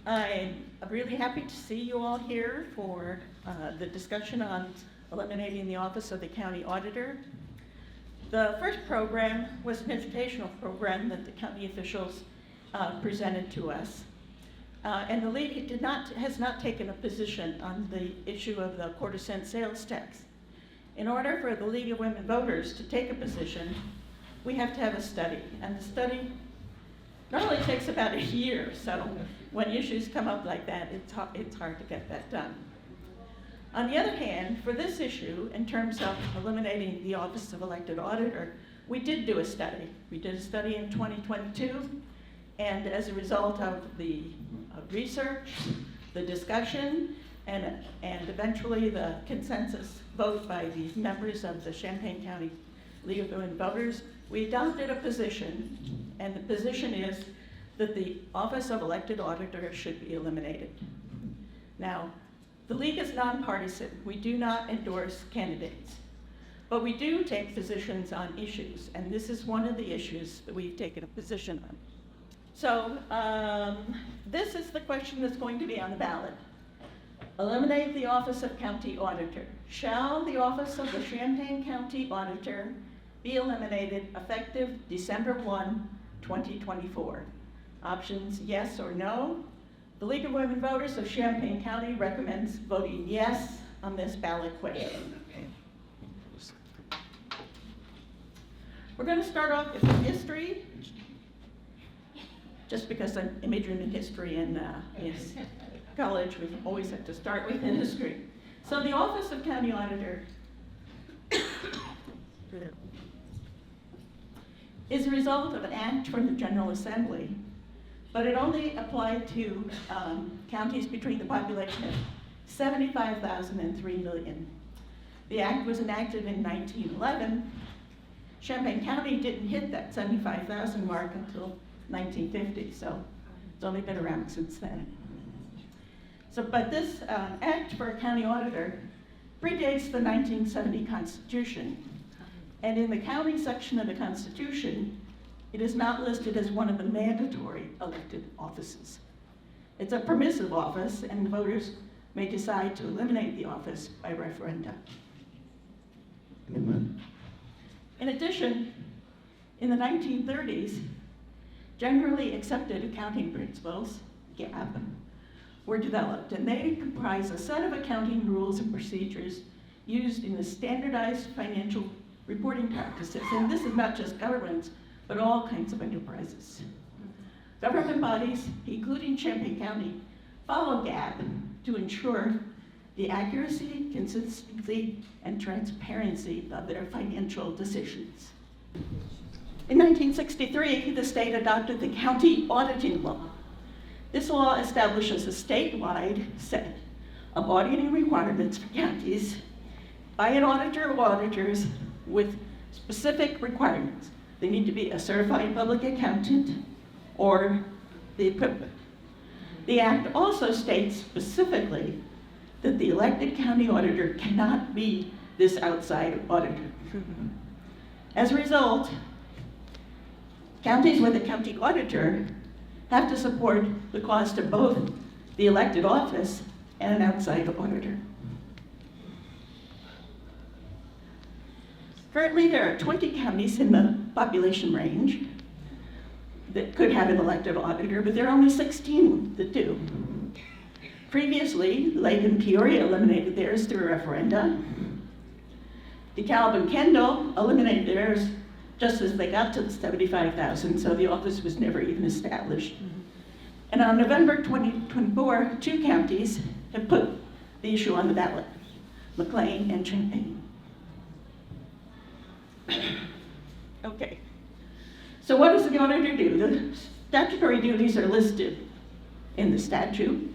I'm really happy to see you all here for the discussion on eliminating the Office of the County Auditor. The first program was an educational program that the county officials presented to us. And the League has not taken a position on the issue of the quarter-cent sales tax. In order for the League of Women Voters to take a position, we have to have a study. And the study normally takes about a year, so when issues come up like that, it's hard to get that done. On the other hand, for this issue, in terms of eliminating the Office of Elected Auditor, we did do a study. We did a study in 2022, and as a result of the research, the discussion, and eventually the consensus vote by the members of the Champaign County League of Women Voters, we adopted a position, and the position is that the Office of Elected Auditor should be eliminated. Now, the League is nonpartisan. We do not endorse candidates, but we do take positions on issues, and this is one of the issues that we've taken a position on. So this is the question that's going to be on the ballot. Eliminate the Office of County Auditor. Shall the Office of the Champaign County Auditor be eliminated effective December 1, 2024? Options yes or no. The League of Women Voters of Champaign County recommends voting yes on this ballot question. We're going to start off with history, just because I'm majoring in history in college, we always have to start with history. So the Office of County Auditor is a result of an act from the General Assembly, but it only applied to counties between the population of 75,000 and 3 million. The act was enacted in 1911. Champaign County didn't hit that 75,000 mark until 1950, so it's only been around since then. But this act for a county auditor predates the 1970 Constitution. And in the county section of the Constitution, it is not listed as one of the mandatory elected offices. It's a permissive office, and voters may decide to eliminate the office by referendum. Amen. In addition, in the 1930s, generally accepted accounting principles, GAAP, were developed, and they comprise a set of accounting rules and procedures used in the standardized financial reporting practices. And this is not just governments, but all kinds of enterprises. Government bodies, including Champaign County, follow GAAP to ensure the accuracy, consistency, and transparency of their financial decisions. In 1963, the state adopted the County Auditing Law. This law establishes a statewide set of auditing requirements for counties by an auditor or auditors with specific requirements. They need to be a certified public accountant or the equivalent. The act also states specifically that the elected county auditor cannot be this outside auditor. As a result, counties with a county auditor have to support the cost of both the elected office and an outside auditor. Currently, there are 20 counties in the population range that could have an elected auditor, but there are only 16 that do. Previously, Lake and Peoria eliminated theirs through a referendum. DeKalb and Kendall eliminated theirs just as they got to the 75,000, so the office was never even established. And on November 2024, 2 counties have put the issue on the ballot, McLean and Champaign. Okay, so what does the auditor do? The statutory duties are listed in the statute,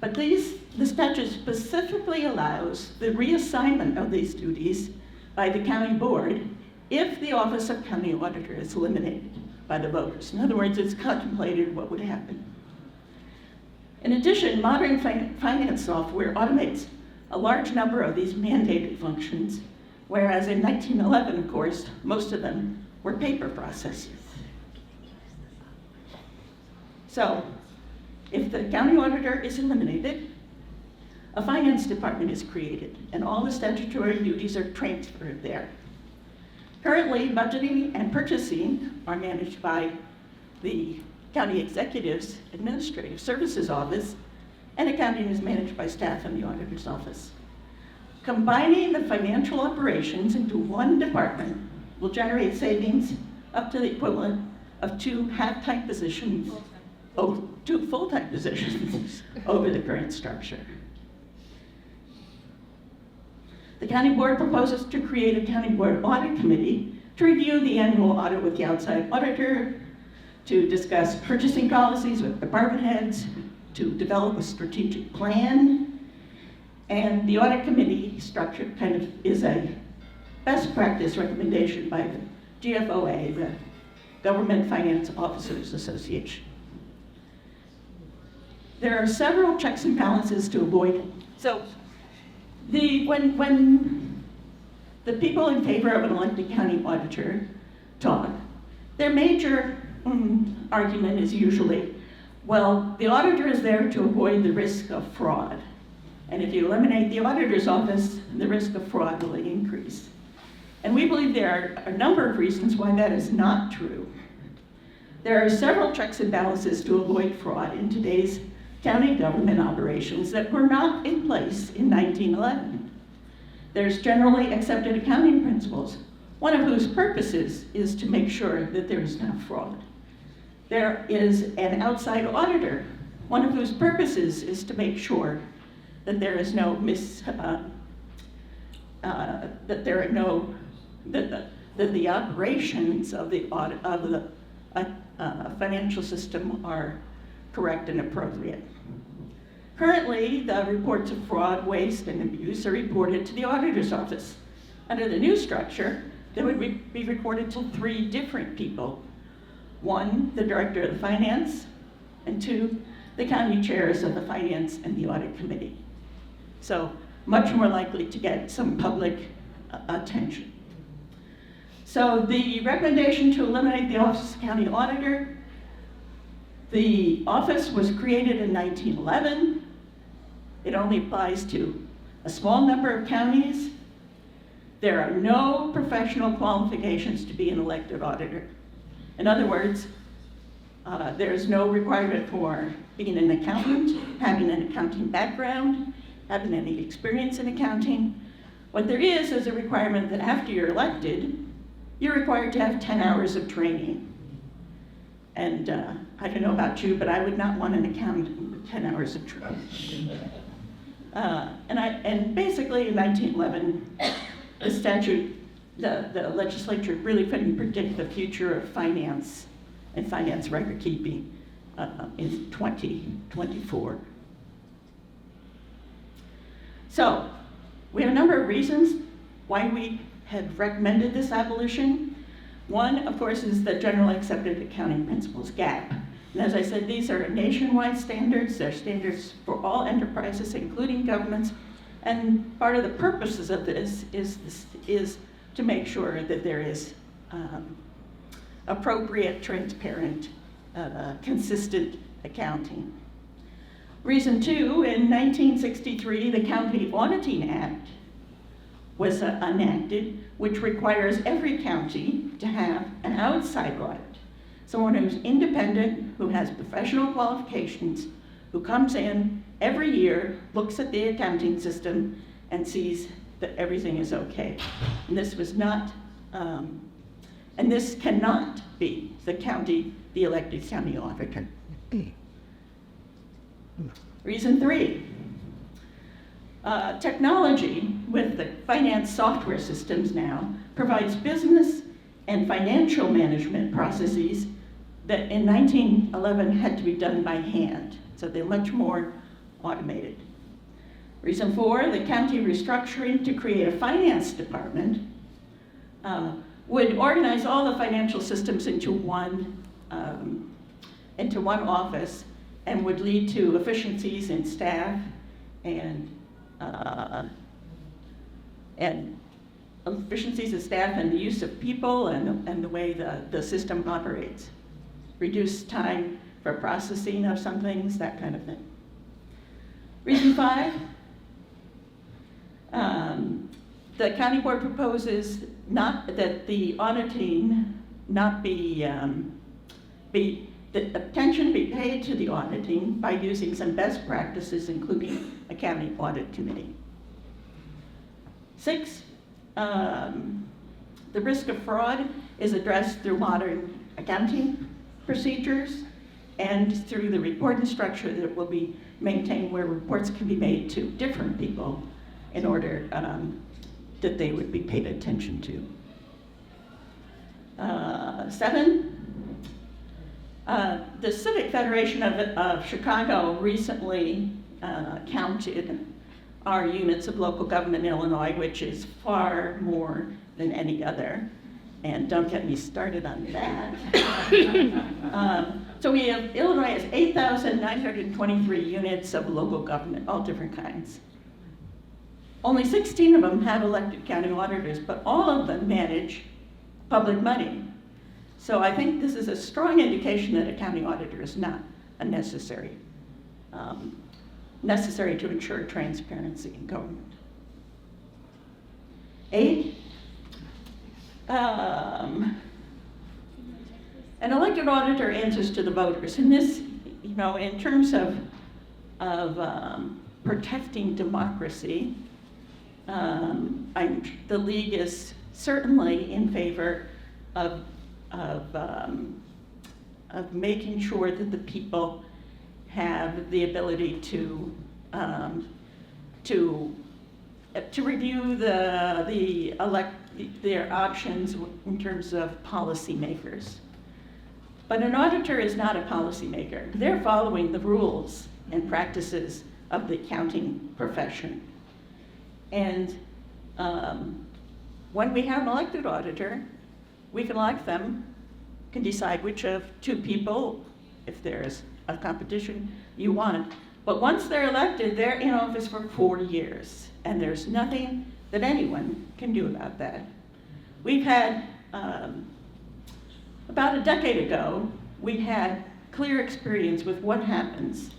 but the statute specifically allows the reassignment of these duties by the county board if the Office of County Auditor is eliminated by the voters. In other words, it's contemplated what would happen. In addition, modern finance software automates a large number of these mandated functions, whereas in 1911, of course, most of them were paper processes. So, If the county auditor is eliminated, a finance department is created, and all the statutory duties are transferred there. Currently, budgeting and purchasing are managed by the County Executive's Administrative Services Office, and accounting is managed by staff in the Auditor's Office. Combining the financial operations into one department will generate savings up to the equivalent of 2 half-time positions, oh, 2 full-time positions over the current structure. The County Board proposes to create a County Board Audit Committee to review the annual audit with the outside auditor, to discuss purchasing policies with department heads, to develop a strategic plan, and the audit committee structure kind of is a best practice recommendation by the GFOA, the Government Finance Officers Association. There are several checks and balances to avoid. So when the people in favor of an elected county auditor talk, their major argument is usually, well, the auditor is there to avoid the risk of fraud. And if you eliminate the auditor's office, the risk of fraud will increase. And we believe there are a number of reasons why that is not true. There are several checks and balances to avoid fraud in today's county government operations that were not in place in 1911. There's generally accepted accounting principles, one of whose purposes is to make sure that there is no fraud. There is an outside auditor, one of whose purposes is to make sure that there is no that the operations of the financial system are correct and appropriate. Currently, the reports of fraud, waste, and abuse are reported to the auditor's office. Under the new structure, they would be reported to 3 different people. 1, the director of the finance, and 2, the county chairs of the finance and the audit committee. So much more likely to get some public attention. So the recommendation to eliminate the Office of County Auditor, the office was created in 1911. It only applies to a small number of counties. There are no professional qualifications to be an elected auditor. In other words, there's no requirement for being an accountant, having an accounting background, having any experience in accounting. What there is a requirement that after you're elected, you're required to have 10 hours of training. And I don't know about you, but I would not want an accountant with 10 hours of training. And basically in 1911, the legislature really couldn't predict the future of finance and finance record keeping in 2024. So we have a number of reasons why we have recommended this abolition. One, of course, is the generally accepted accounting principles gap. And as I said, these are nationwide standards. They're standards for all enterprises, including governments. And part of the purposes of this is to make sure that there is appropriate, transparent, consistent accounting. Reason 2, in 1963, the County Auditing Act was enacted, which requires every county to have an outside audit. Someone who's independent, who has professional qualifications, who comes in every year, looks at the accounting system, and sees that everything is okay. And this was not, and this cannot be the elected county auditor. Reason 3, technology with the finance software systems now provides business and financial management processes that in 1911 had to be done by hand. So they're much more automated. Reason 4, the county restructuring to create a finance department would organize all the financial systems into one office and would lead to efficiencies in staff and efficiencies of staff and the use of people and the way the system operates. Reduce time for processing of some things, that kind of thing. Reason 5, the county board proposes not that the auditing not be, that attention be paid to the auditing by using some best practices, including a county audit committee. 6, the risk of fraud is addressed through modern accounting procedures and through the reporting structure that will be maintained, where reports can be made to different people in order that they would be paid attention to. 7, the Civic Federation of Chicago recently counted our units of local government in Illinois, which is far more than any other. And don't get me started on that. So we have, Illinois has 8,923 units of local government, all different kinds. Only 16 of them have elected county auditors, but all of them manage public money. So I think this is a strong indication that a county auditor is not a necessary to ensure transparency in government. 8, an elected auditor answers to the voters. And this, you know, in terms of protecting democracy, the League is certainly in favor of making sure that the people have the ability to review their options in terms of policymakers. But an auditor is not a policymaker. They're following the rules and practices of the accounting profession. And when we have an elected auditor, we can elect them, can decide which of 2 people, if there's a competition, you want. But once they're elected, they're in office for 4 years, and there's nothing that anyone can do about that. We've had, about a decade ago, we had clear experience with what happens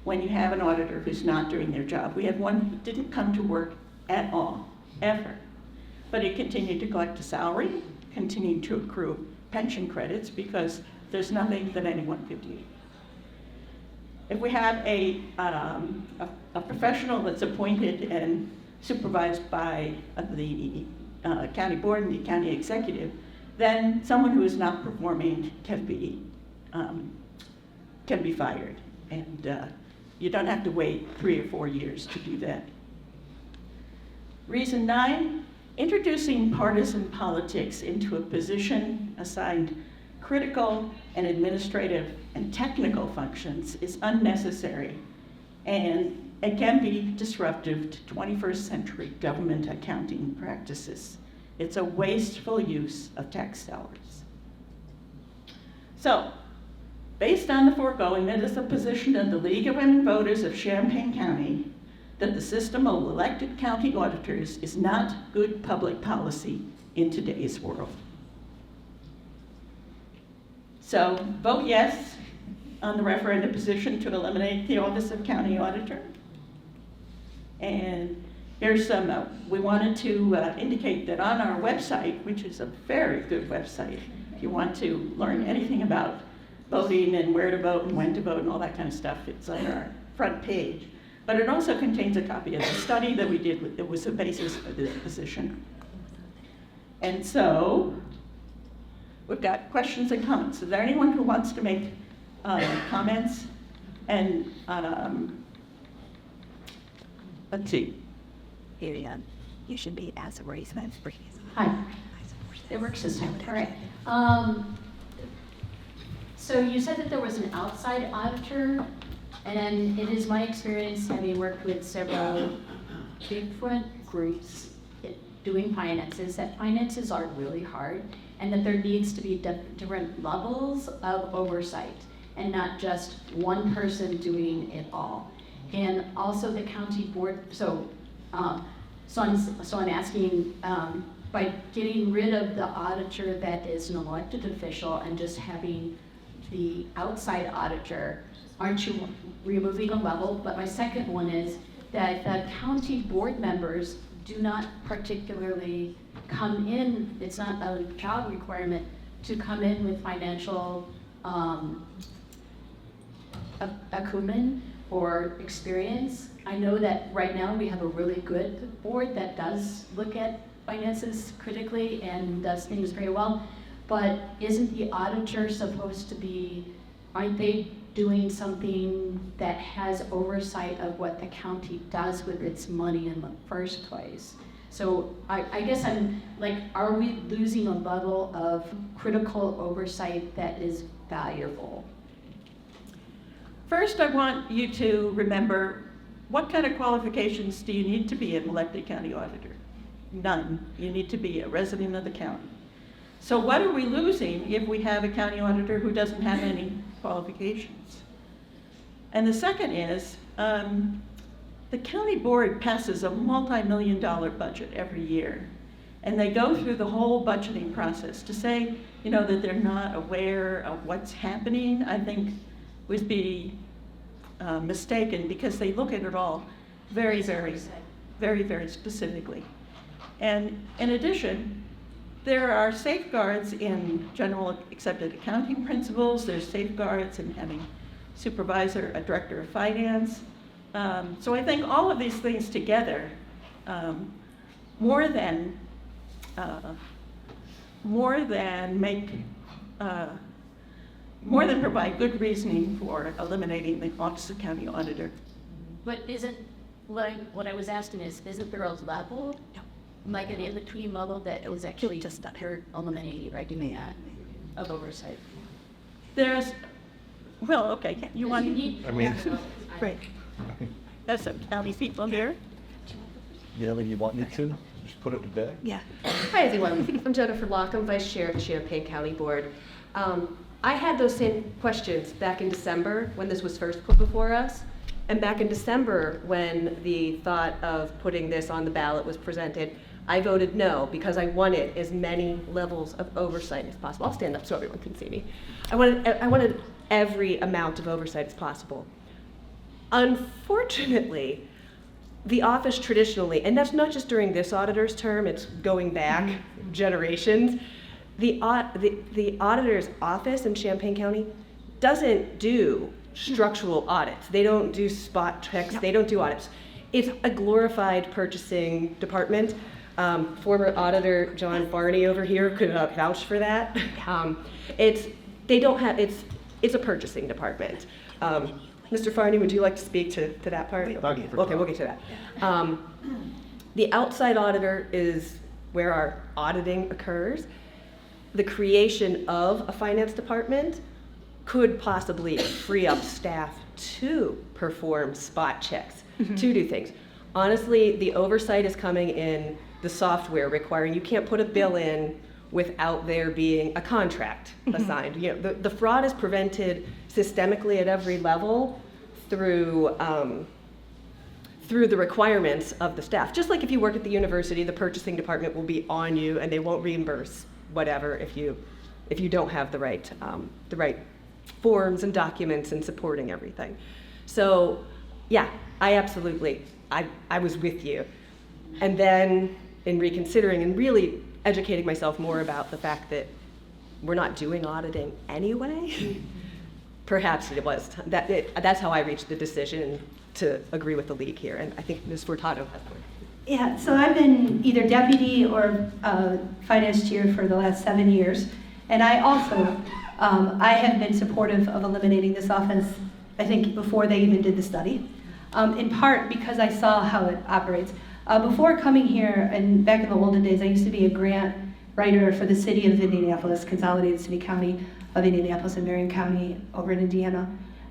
when you have an auditor who's not doing their job. We had one who didn't come to work at all, ever. But he continued to collect a salary, continued to accrue pension credits, because there's nothing that anyone could do. If we have a professional that's appointed and supervised by the county board and the county executive, then someone who is not performing can be fired. And you don't have to wait 3 or 4 years to do that. Reason 9, introducing partisan politics into a position assigned critical and administrative and technical functions is unnecessary, and it can be disruptive to 21st century government accounting practices. It's a wasteful use of tax dollars. So, based on the foregoing, it is the position of the League of Women Voters of Champaign County that the system of elected county auditors is not good public policy in today's world. So vote yes on the referendum position to eliminate the office of county auditor. And here's some, we wanted to indicate that on our website, which is a very good website, if you want to learn anything about voting and where to vote and when to vote and all that kind of stuff, it's on our front page. But it also contains a copy of the study that we did that was the basis for this position. And so, we've got questions and comments. Is there anyone who wants to make comments? And let's see. Here, you should be as a raisement. Hi. It works this time. All right. So you said that there was an outside auditor, and it is my experience, having worked with several different groups doing finances, that finances are really hard, and that there needs to be different levels of oversight, and not just one person doing it all. And also the county board, so I'm asking, by getting rid of the auditor that is an elected official and just having the outside auditor, aren't you removing a level? But my second one is that the county board members do not particularly come in, it's not a job requirement to come in with financial acumen or experience. I know that right now we have a really good board that does look at finances critically and does things very well, but isn't the auditor supposed to be, aren't they doing something that has oversight of what the county does with its money in the first place? So I guess I'm like, are we losing a level of critical oversight that is valuable? First, I want you to remember, what kind of qualifications do you need to be an elected county auditor? None. You need to be a resident of the county. So what are we losing if we have a county auditor who doesn't have any qualifications? And the second is, the county board passes a multi-million-dollar budget every year. And they go through the whole budgeting process. To say, that they're not aware of what's happening, I think would be mistaken, because they look at it all very, very, very, very specifically. And in addition, there are safeguards in general accepted accounting principles. There's safeguards in having supervisor, a director of finance. So I think all of these things together, more than provide good reasoning for eliminating the Office of County Auditor. But isn't, what I was asking is, isn't there a level, like an in-between level that is actually just eliminating, right, doing that, of oversight? There's, well, okay, you want, right. There's some county people here. Yeah, you want me to? Just put it to bed? Yeah. Hi, everyone. I'm Jennifer Locke. I'm Vice Chair of the Champaign County Board. I had those same questions back in December when this was first put before us. And back in December, when the thought of putting this on the ballot was presented, I voted no, because I wanted as many levels of oversight as possible. I'll stand up so everyone can see me. I wanted every amount of oversight as possible. Unfortunately, the office traditionally, and that's not just during this auditor's term, it's going back generations, the auditor's office in Champaign County doesn't do structural audits. They don't do spot checks, they don't do audits. It's a glorified purchasing department. Former auditor John Barney over here could vouch for that. It's a purchasing department. Mr. Farney, would you like to speak to that part? Okay, we'll get to that. The outside auditor is where our auditing occurs. The creation of a finance department could possibly free up staff to perform spot checks, to do things. Honestly, the oversight is coming in the software, requiring you can't put a bill in without there being a contract assigned. The fraud is prevented systemically at every level through the requirements of the staff. Just like if you work at the university, the purchasing department will be on you and they won't reimburse whatever if you don't have the right forms and documents and supporting everything. So yeah, I was with you. And then in reconsidering and really educating myself more about the fact that we're not doing auditing anyway, perhaps it was, that's how I reached the decision to agree with the league here. And I think Ms. Furtado has more. Yeah, so I've been either deputy or finance chair for the last 7 years. And I also, I have been supportive of eliminating this office, I think before they even did the study, in part because I saw how it operates. Before coming here, and back in the olden days, I used to be a grant writer for the city of Indianapolis, Consolidated City County of Indianapolis and Marion County over in Indiana.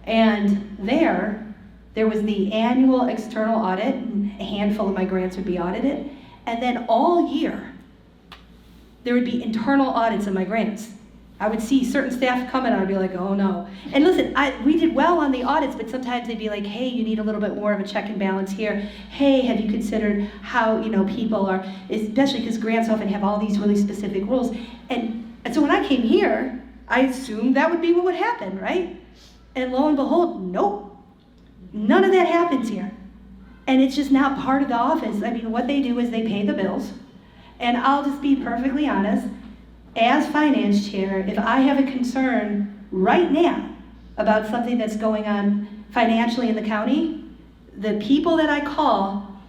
And there was the annual external audit, and a handful of my grants would be audited. And then all year, there would be internal audits of my grants. I would see certain staff come and I'd be like, oh no. And listen, we did well on the audits, but sometimes they'd be like, hey, you need a little bit more of a check and balance here. Hey, have you considered how people are, especially because grants often have all these really specific rules. And so when I came here, I assumed that would be what would happen, right? And lo and behold, nope. None of that happens here. And it's just not part of the office. I mean, what they do is they pay the bills. And I'll just be perfectly honest, as finance chair, if I have a concern right now about something that's going on financially in the county, the people that I call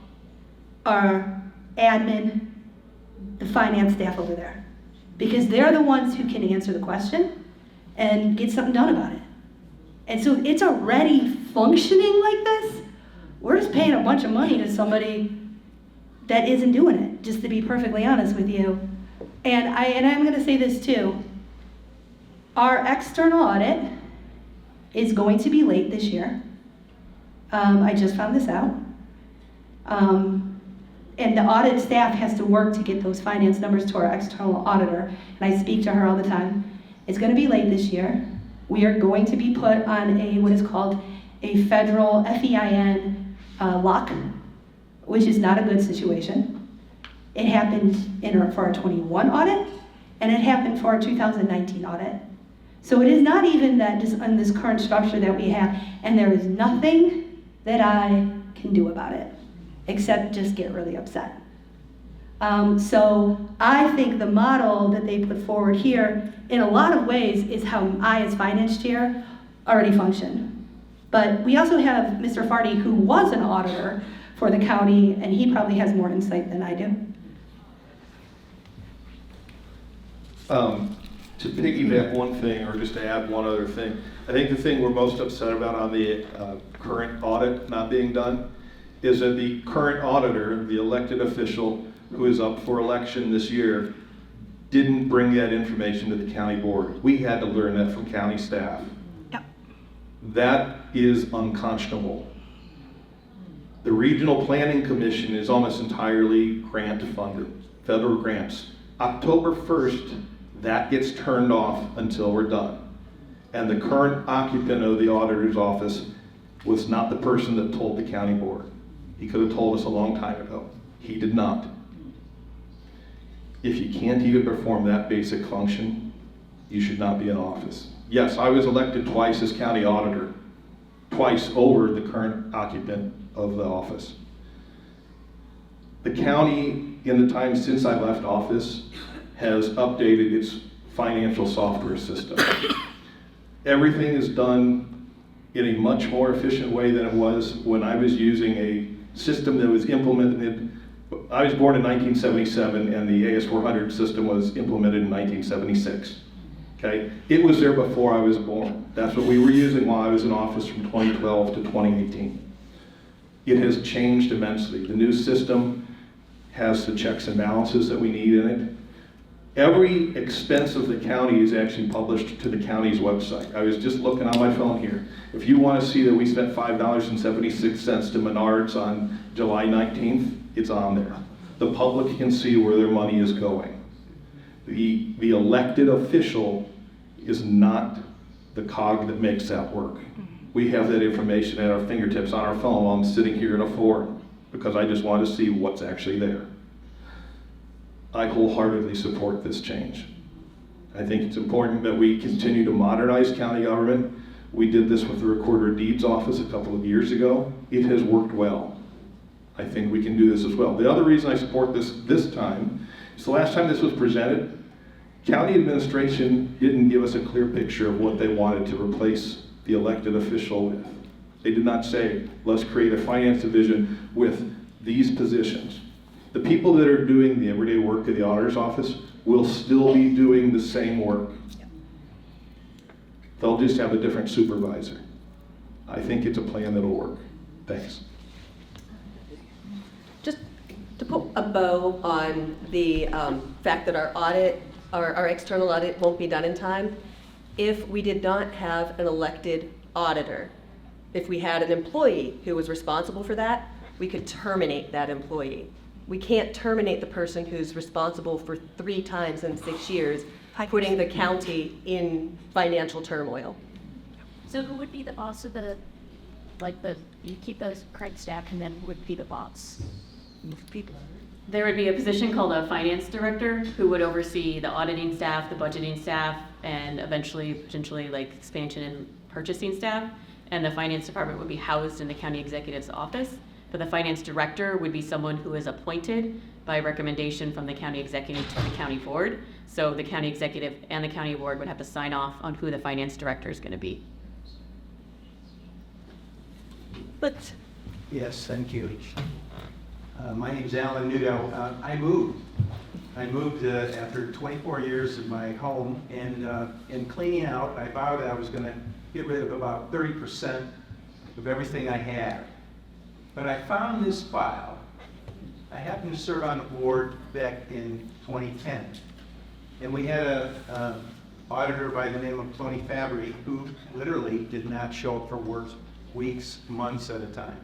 are admin, the finance staff over there. Because they're the ones who can answer the question and get something done about it. And so it's already functioning like this. We're just paying a bunch of money to somebody that isn't doing it, just to be perfectly honest with you. And I'm going to say this too. Our external audit is going to be late this year. I just found this out. And the audit staff has to work to get those finance numbers to our external auditor. And I speak to her all the time. It's going to be late this year. We are going to be put on what is called a federal FEIN lock, which is not a good situation. It happened for our 21 audit, and it happened for our 2019 audit. So it is not even that just on this current structure that we have, and there is nothing that I can do about it, except just get really upset. So I think the model that they put forward here, in a lot of ways, is how I, as finance chair, already function. But we also have Mr. Farty, who was an auditor for the county, and he probably has more insight than I do. To piggyback one thing, or just to add one other thing, I think the thing we're most upset about on the current audit not being done is that the current auditor, the elected official who is up for election this year, didn't bring that information to the county board. We had to learn that from county staff. Yep. That is unconscionable. The Regional Planning Commission is almost entirely grant funded, federal grants. October 1st, that gets turned off until we're done. And the current occupant of the auditor's office was not the person that told the county board. He could have told us a long time ago. He did not. If you can't even perform that basic function, you should not be in office. Yes, I was elected twice as county auditor, twice over the current occupant of the office. The county, in the time since I left office, has updated its financial software system. Everything is done in a much more efficient way than it was when I was using a system that was implemented. I was born in 1977, and the AS400 system was implemented in 1976. Okay, it was there before I was born. That's what we were using while I was in office from 2012 to 2018. It has changed immensely. The new system has the checks and balances that we need in it. Every expense of the county is actually published to the county's website. I was just looking on my phone here. If you want to see that we spent $5.76 to Menards on July 19th, it's on there. The public can see where their money is going. The elected official is not the cog that makes that work. We have that information at our fingertips on our phone while I'm sitting here in a forum, because I just want to see what's actually there. I wholeheartedly support this change. I think it's important that we continue to modernize county government. We did this with the Recorder of Deeds office a couple of years ago. It has worked well. I think we can do this as well. The other reason I support this time is the last time this was presented, county administration didn't give us a clear picture of what they wanted to replace the elected official with. They did not say, let's create a finance division with these positions. The people that are doing the everyday work of the auditor's office will still be doing the same work. They'll just have a different supervisor. I think it's a plan that'll work. Thanks. Just to put a bow on the fact that our audit, our external audit won't be done in time, if we did not have an elected auditor, if we had an employee who was responsible for that, we could terminate that employee. We can't terminate the person who's responsible for 3 times in 6 years, putting the county in financial turmoil. So who would be the boss of you keep those correct staff, and then who would be the boss? There would be a position called a finance director who would oversee the auditing staff, the budgeting staff, and eventually, potentially, like expansion and purchasing staff. And the finance department would be housed in the county executive's office. But the finance director would be someone who is appointed by recommendation from the county executive to the county board. So the county executive and the county board would have to sign off on who the finance director is going to be. But Yes, thank you. My name's Alan Nudo. I moved after 24 years in my home, and in cleaning out, I vowed I was going to get rid of about 30% of everything I had. But I found this file. I happened to serve on the board back in 2010, and we had a auditor by the name of Tony Fabry who literally did not show up for work weeks, months at a time.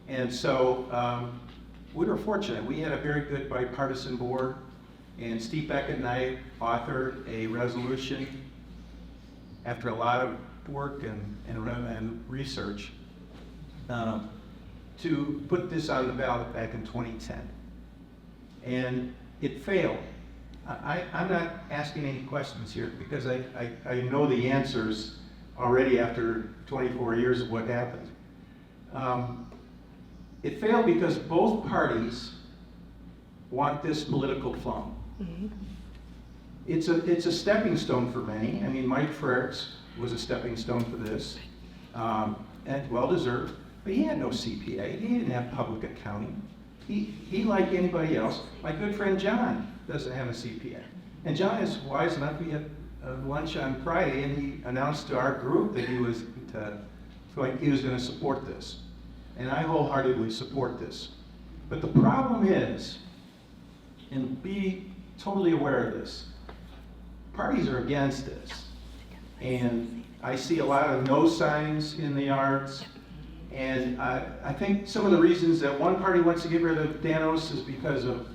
And so we were fortunate. We had a very good bipartisan board, and Steve Beckett and I authored a resolution after a lot of work and research to put this on the ballot back in 2010. And it failed. I'm not asking any questions here because I know the answers already after 24 years of what happened. It failed because both parties want this political phone. Mm-hmm. It's a stepping stone for many. I mean, Mike Frericks was a stepping stone for this, and well-deserved, but he had no CPA. He didn't have public accounting. He, like anybody else, my good friend John doesn't have a CPA. And John is wise enough, we had lunch on Friday, and he announced to our group that he was going to support this. And I wholeheartedly support this. But the problem is, and be totally aware of this, parties are against this. And I see a lot of no signs in the yards. And I think some of the reasons that one party wants to get rid of Danos is because of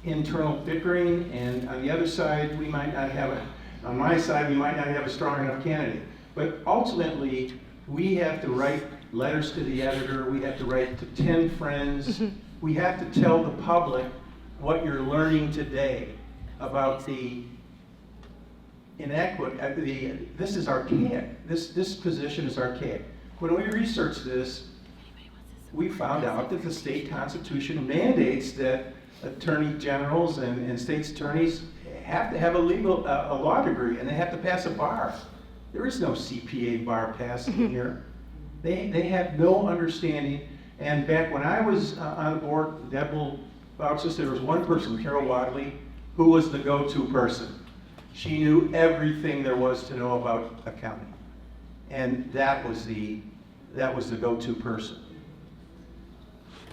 internal bickering, and on the other side, we might not have on my side, we might not have a strong enough candidate. But ultimately, we have to write letters to the editor, we have to write to 10 friends, we have to tell the public what you're learning today about the inequity. This is archaic. This position is archaic. When we researched this, we found out that the state constitution mandates that attorney generals and state's attorneys have to have a law degree, and they have to pass a bar. There is no CPA bar passed in here. They have no understanding. And back when I was on the board, Deb will vouch this, there was one person, Carol Wadley, who was the go-to person. She knew everything there was to know about accounting. And that was the go-to person.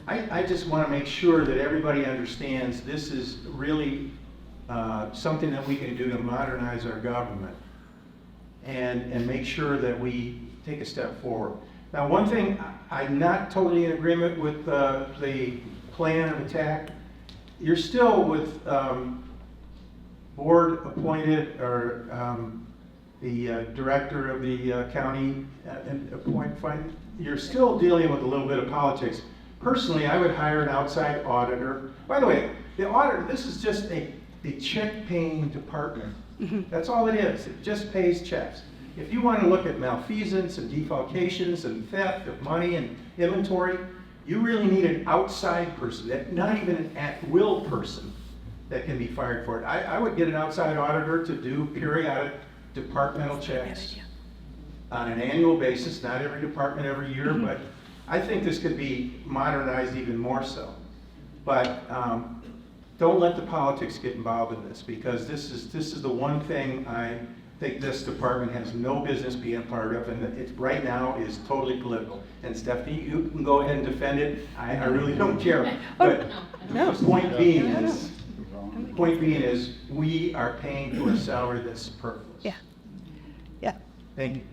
I just want to make sure that everybody understands this is really something that we can do to modernize our government and make sure that we take a step forward. Now, one thing, I'm not totally in agreement with the plan of attack. You're still with board appointed or the director of the county you're still dealing with a little bit of politics. Personally, I would hire an outside auditor. By the way, the auditor, this is just a check-paying department. That's all it is. It just pays checks. If you want to look at malfeasance and defalcations and theft of money and inventory, you really need an outside person, not even an at-will person that can be fired for it. I would get an outside auditor to do periodic departmental checks on an annual basis, not every department every year, but I think this could be modernized even more so. But don't let the politics get involved in this, because this is the one thing I think this department has no business being a part of, and it right now is totally political. And Stephanie, you can go ahead and defend it. I really don't care. But the point being is we are paying for a salary that's superfluous. Yeah. Thank you.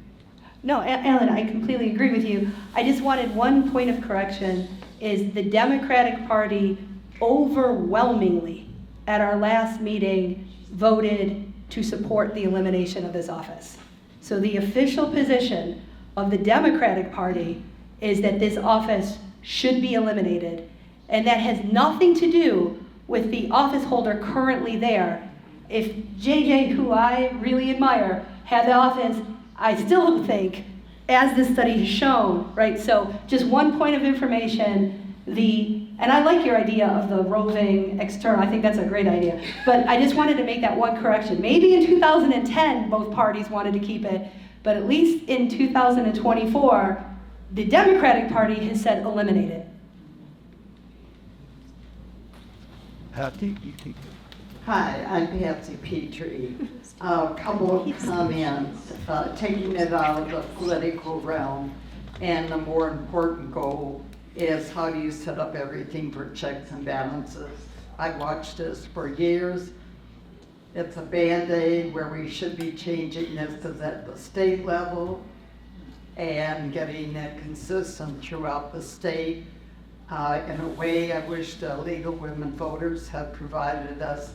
No, Alan, I completely agree with you. I just wanted one point of correction, is the Democratic Party overwhelmingly at our last meeting voted to support the elimination of this office. So the official position of the Democratic Party is that this office should be eliminated, And that has nothing to do with the office holder currently there. If JJ, who I really admire, had the office, I still think, as this study has shown, right? So just one point of information, and I like your idea of the roving external, I think that's a great idea. But I just wanted to make that one correction. Maybe in 2010, both parties wanted to keep it, but at least in 2024, the Democratic Party has said eliminate it. Patty? Hi, I'm Patsy Petrie. A couple of comments, taking it out of the political realm, and the more important goal is how do you set up everything for checks and balances. I've watched this for years. It's a Band-Aid where we should be changing this at the state level and getting it consistent throughout the state. In a way, I wish the League of Women Voters had provided us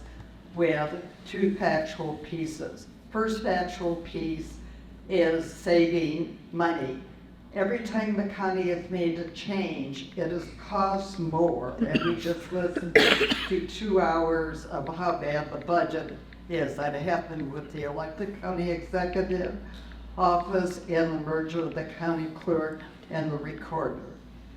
with two factual pieces. First factual piece is saving money. Every time the county has made a change, it has cost more. And we just listened to 2 hours of how bad the budget is. That happened with the elected county executive office and the merger of the county clerk and the recorder.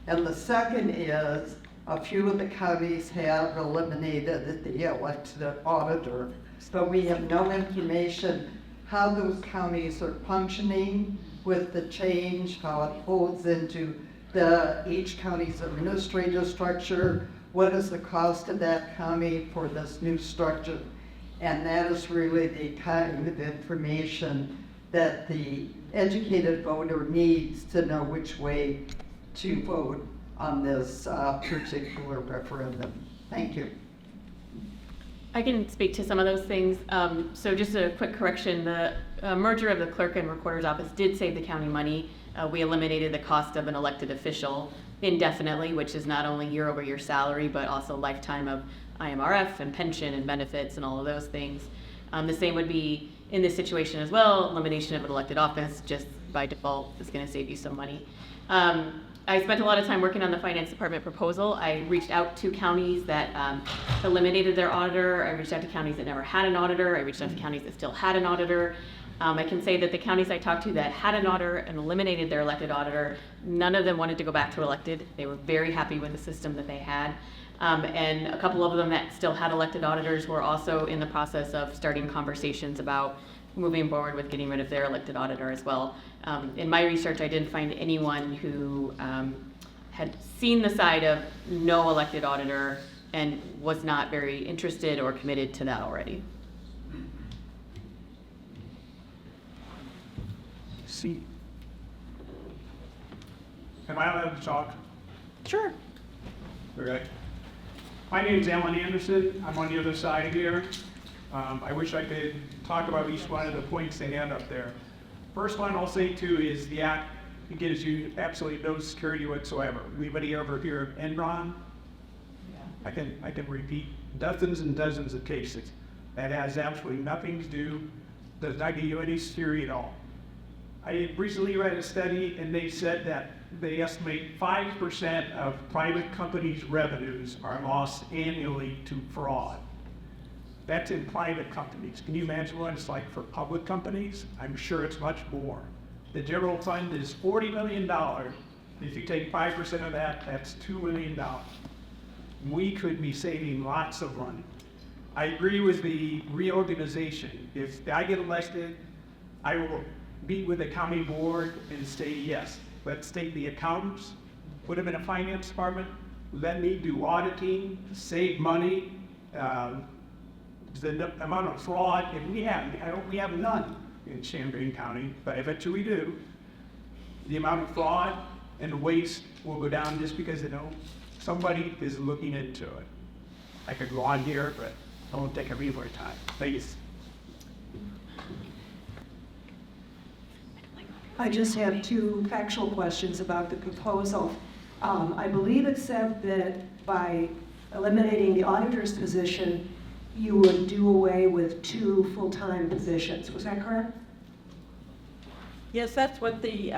And the second is, a few of the counties have eliminated the elected auditor, so we have no information how those counties are functioning with the change, how it folds into each county's administrative structure, what is the cost of that county for this new structure. And that is really the kind of information that the educated voter needs to know which way to vote on this particular referendum. Thank you. I can speak to some of those things. So just a quick correction, the merger of the clerk and recorder's office did save the county money. We eliminated the cost of an elected official indefinitely, which is not only year-over-year salary, but also lifetime of IMRF and pension and benefits and all of those things. The same would be in this situation as well. Elimination of an elected office just by default is going to save you some money. I spent a lot of time working on the finance department proposal. I reached out to counties that eliminated their auditor. I reached out to counties that never had an auditor. I reached out to counties that still had an auditor. I can say that the counties I talked to that had an auditor and eliminated their elected auditor, none of them wanted to go back to elected. They were very happy with the system that they had. And a couple of them that still had elected auditors were also in the process of starting conversations about moving forward with getting rid of their elected auditor as well. In my research, I didn't find anyone who had seen the side of no elected auditor and was not very interested or committed to that already. See. Am I allowed to talk? Sure. Okay. My name's Alan Anderson. I'm on the other side here. I wish I could talk about each one of the points they had up there. First one I'll say too is the act gives you absolutely no security whatsoever. Anybody ever hear of Enron? I can repeat dozens and dozens of cases. That has absolutely nothing to do, does not give you any security at all. I recently read a study and they said that they estimate 5% of private companies' revenues are lost annually to fraud. That's in private companies. Can you imagine what it's like for public companies? I'm sure it's much more. The general fund is $40 million. If you take 5% of that, that's $2 million. We could be saving lots of money. I agree with the reorganization. If I get elected, I will meet with the county board and say, yes, let's take the accountants, put them in a finance department, let me do auditing, save money, the amount of fraud, and we have none in Champaign County, but I bet you we do. The amount of fraud and waste will go down just because somebody is looking into it. I could go on here, but I won't take any more time. Please. I just have two factual questions about the proposal. I believe it said that by eliminating the auditor's position, you would do away with 2 full-time positions. Was that correct? Yes, that's what the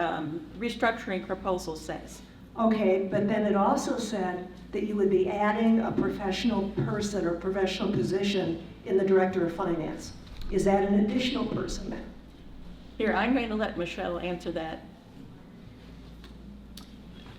restructuring proposal says. Okay, but then it also said that you would be adding a professional person or professional position in the Director of Finance. Is that an additional person then? Here, I'm going to let Michelle answer that.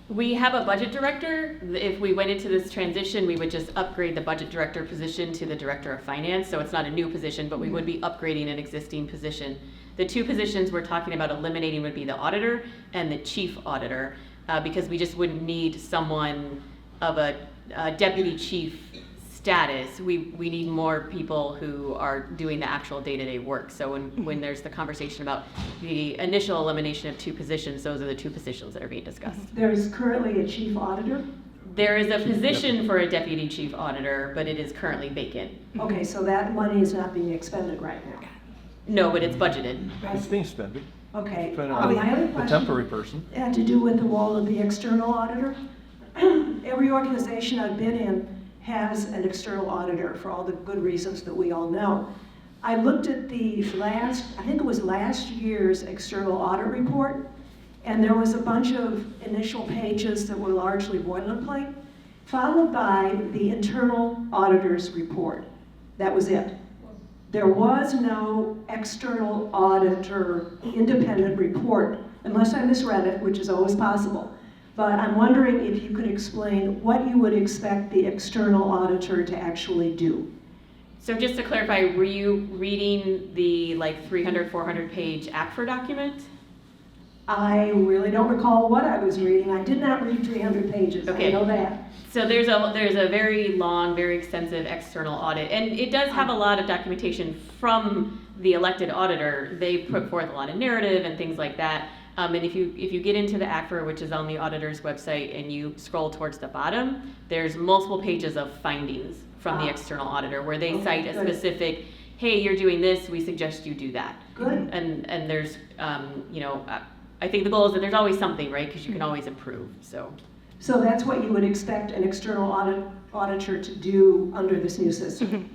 We have a budget director. If we went into this transition, we would just upgrade the budget director position to the director of finance. So it's not a new position, but we would be upgrading an existing position. The two positions we're talking about eliminating would be the auditor and the chief auditor, because we just wouldn't need someone of a deputy chief status. We need more people who are doing the actual day-to-day work. So when there's the conversation about the initial elimination of two positions, those are the two positions that are being discussed. There is currently a chief auditor? There is a position for a deputy chief auditor, but it is currently vacant. Okay, so that money is not being expended right now? No, but it's budgeted. It's being spent. Okay. Depending My on other the question temporary person. had to do with the role of the external auditor. Every organization I've been in has an external auditor for all the good reasons that we all know. I looked at the I think it was last year's external audit report, and there was a bunch of initial pages that were largely boilerplate, followed by the internal auditor's report. That was it. There was no external auditor independent report, unless I misread it, which is always possible. But I'm wondering if you could explain what you would expect the external auditor to actually do. So just to clarify, were you reading the 300, 400 page ACFR document? I really don't recall what I was reading. I did not read 300 pages, Okay. I know that. So there's a very long, very extensive external audit, and it does have a lot of documentation from the elected auditor. They put forth a lot of narrative and things like that. And if you get into the ACFR, which is on the auditor's website, and you scroll towards the bottom, there's multiple pages of findings from the external auditor where they cite a specific, hey, you're doing this, we suggest you do that. Good. And there's, I think the goal is that there's always something, right? Because you can always improve, so. So that's what you would expect an external auditor to do under this new system?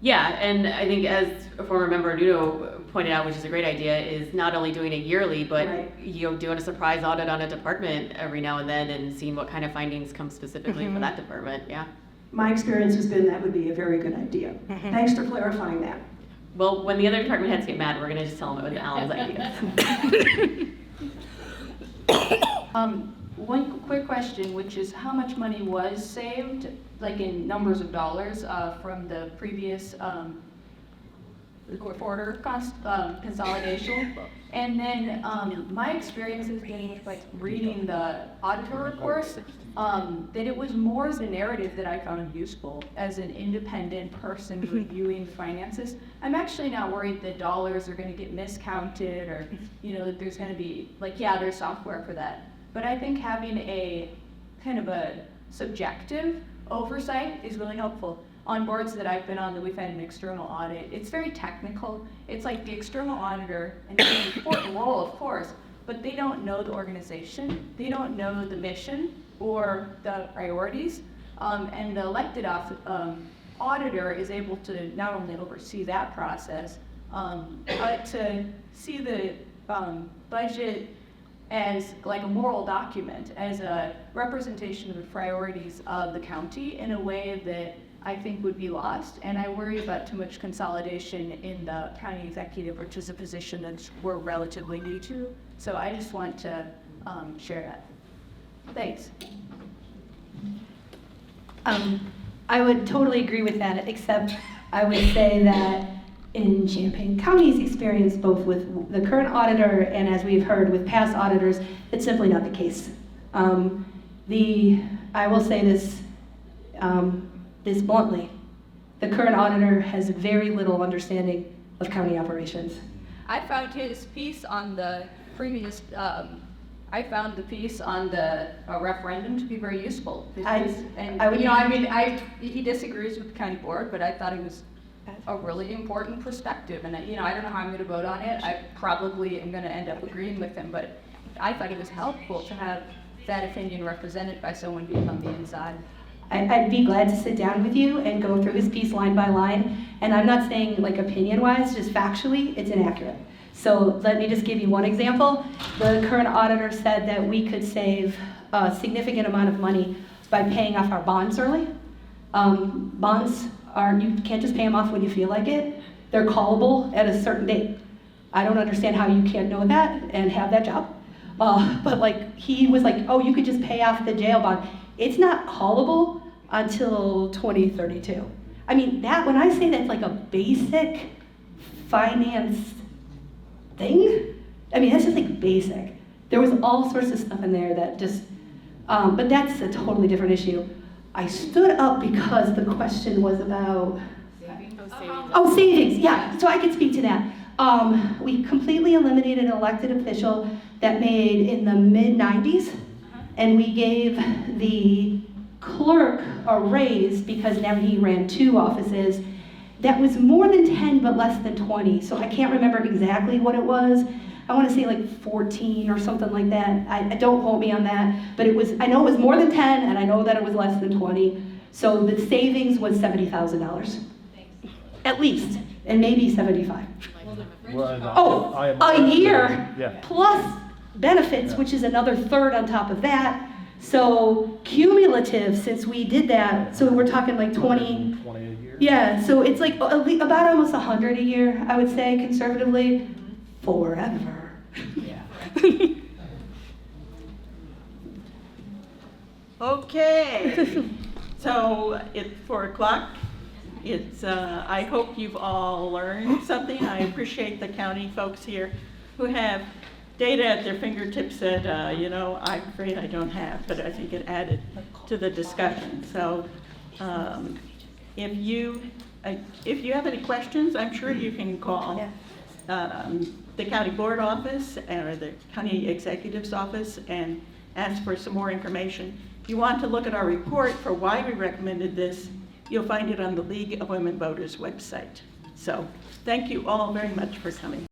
Yeah, and I think as a former member Nuno pointed out, which is a great idea, is not only doing it yearly, but Right. Doing a surprise audit on a department every now and then and seeing what kind of findings come specifically for that department, yeah. My experience has been that would be a very good idea. Thanks for clarifying that. Well, when the other department heads get mad, we're gonna just tell them it was Alan's idea. One quick question, which is how much money was saved, like in numbers of dollars, from the previous quarter cost consolidation? And then my experience has been like reading the auditor reports, that it was more the narrative that I found useful as an independent person reviewing finances. I'm actually not worried that dollars are going to get miscounted or that there's going to be there's software for that. But I think having a kind of a subjective oversight is really helpful. On boards that I've been on that we've had an external audit, it's very technical. It's like the external auditor, and it's an important role, of course, but they don't know the organization, they don't know the mission or the priorities, and the elected auditor is able to not only oversee that process, but to see the budget as like a moral document, as a representation of the priorities of the county in a way that I think would be lost. And I worry about too much consolidation in the county executive, which is a position that we're relatively new to. So I just want to share that. Thanks. I would totally agree with that, except I would say that in Champaign County's experience, both with the current auditor and as we've heard with past auditors, it's simply not the case. I will say this bluntly, the current auditor has very little understanding of county operations. I found his piece on the previous, I found the piece on the referendum to be very useful. He disagrees with the county board, but I thought it was a really important perspective. And I don't know how I'm going to vote on it. I probably am going to end up agreeing with him, but I thought it was helpful to have that opinion represented by someone being on the inside. I'd be glad to sit down with you and go through his piece line by line. And I'm not saying opinion-wise, just factually, it's inaccurate. So let me just give you one example. The current auditor said that we could save a significant amount of money by paying off our bonds early. Bonds are, you can't just pay them off when you feel like it. They're callable at a certain date. I don't understand how you can't know that and have that job. But like, he was like, oh, you could just pay off the jail bond. It's not callable until 2032. I mean, that, when I say that's like a basic finance thing, I mean, that's just like basic. There was all sorts of stuff in there that just, but that's a totally different issue. I stood up because the question was about, oh, savings, yeah, so I could speak to that. We completely eliminated an elected official that made in the mid-90s, and we gave the clerk a raise because now he ran 2 offices. That was more than 10 but less than 20, so I can't remember exactly what it was. I want to say like 14 or something like that. I don't quote me on that, but it was, I know it was more than 10 and I know that it was less than 20. So the savings was $70,000. At least, and maybe 75. Oh, a year Yeah. plus benefits, Yeah. which is another third on top of that. So cumulative, since we did that, so we're talking like 20. 20 a year? Yeah, so it's like about almost 100 a year, I would say, conservatively. Forever. Okay, so it's 4 o'clock. It's, I hope you've all learned something. I appreciate the county folks here who have data at their fingertips that, you know, I'm afraid I don't have, but I think it added to the discussion. So if you have any questions, I'm sure you can call the county board office or the county executive's office and ask for some more information. If you want to look at our report for why we recommended this, you'll find it on the League of Women Voters website. So thank you all very much for coming.